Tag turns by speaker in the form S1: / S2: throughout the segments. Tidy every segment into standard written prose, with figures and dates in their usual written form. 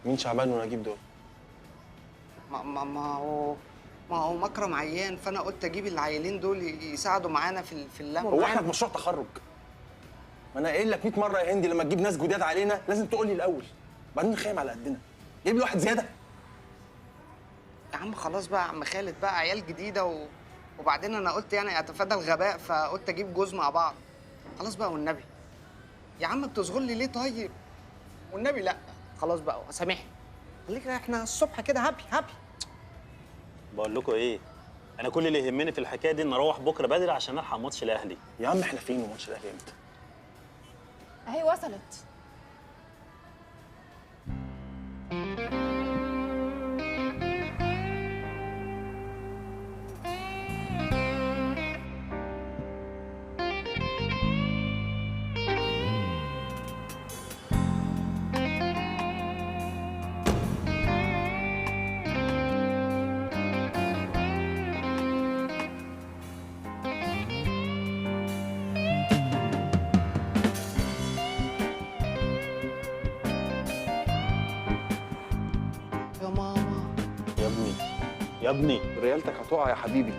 S1: مين شعبان ونجيب دول؟
S2: ما هو مكرم عيان، فانا قلت اجيب العيالين دول يساعدوا معانا في اللمه.
S1: هو احنا في مشروع تخرج؟ ما انا قايل لك 100 مره يا هندي، لما تجيب ناس جداد علينا لازم تقول لي الاول، بعدين نخيم على قدنا. جايب لي واحد زياده؟
S2: يا عم خلاص بقى يا عم خالد، بقى عيال جديده وبعدين انا قلت يعني اتفادى الغباء، فقلت اجيب جوز مع بعض. خلاص بقى والنبي يا عم بتصغر لي ليه طيب؟ والنبي لا، خلاص بقى سامحني. خليك احنا الصبح كده هابي هابي.
S3: بقول لكم ايه، انا كل اللي يهمني في الحكايه دي ان اروح بكره بدري عشان الحق ماتش الاهلي.
S1: يا عم احنا فين وماتش الاهلي امتى؟
S4: اهي وصلت.
S2: يا ماما
S3: يا ابني يا ابني،
S1: ريالتك هتقع يا حبيبي،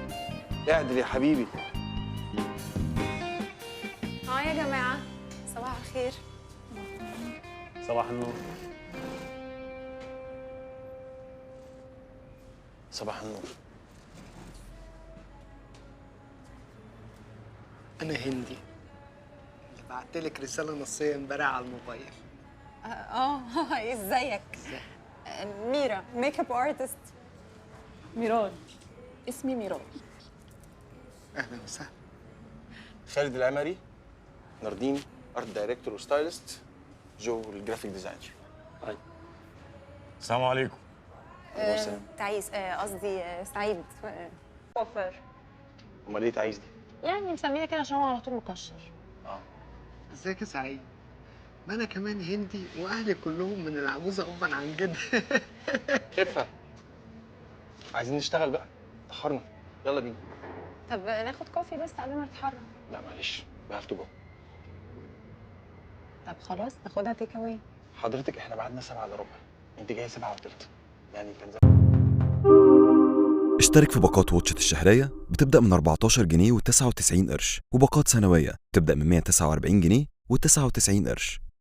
S1: اعدل يا حبيبي.
S4: يا جماعه صباح الخير.
S3: صباح النور.
S1: صباح النور.
S2: انا هندي اللي بعتلك رساله نصيه امبارح على الموبايل.
S4: ازيك؟ ميرا، ميك اب ارتست. ميرال، اسمي ميرال.
S2: اهلا وسهلا.
S1: خالد العمري، ناردين ارت دايركتور وستايلست، جو الجرافيك ديزاينر.
S3: طيب السلام عليكم.
S4: تعيس، قصدي سعيد. وفر.
S1: امال ايه تعيس دي؟
S4: يعني مسميها كده عشان هو على طول مكشر.
S2: ازيك يا سعيد؟ ما انا كمان هندي واهلي كلهم من العجوزه ابا عن جد.
S1: خفها، عايزين نشتغل بقى، اتاخرنا، يلا بينا.
S4: طب ناخد كوفي بس قبل ما نتحرك.
S1: لا معلش، we have to go.
S4: طب خلاص ناخدها تيك اواي.
S1: حضرتك احنا بعدنا 7 الا ربع، انت جايه 7 وتلت، يعني كان
S5: اشترك في باقات واتشت الشهرية بتبدأ من 14 جنيه و99 قرش، وباقات سنوية بتبدأ من 149 جنيه و99 قرش.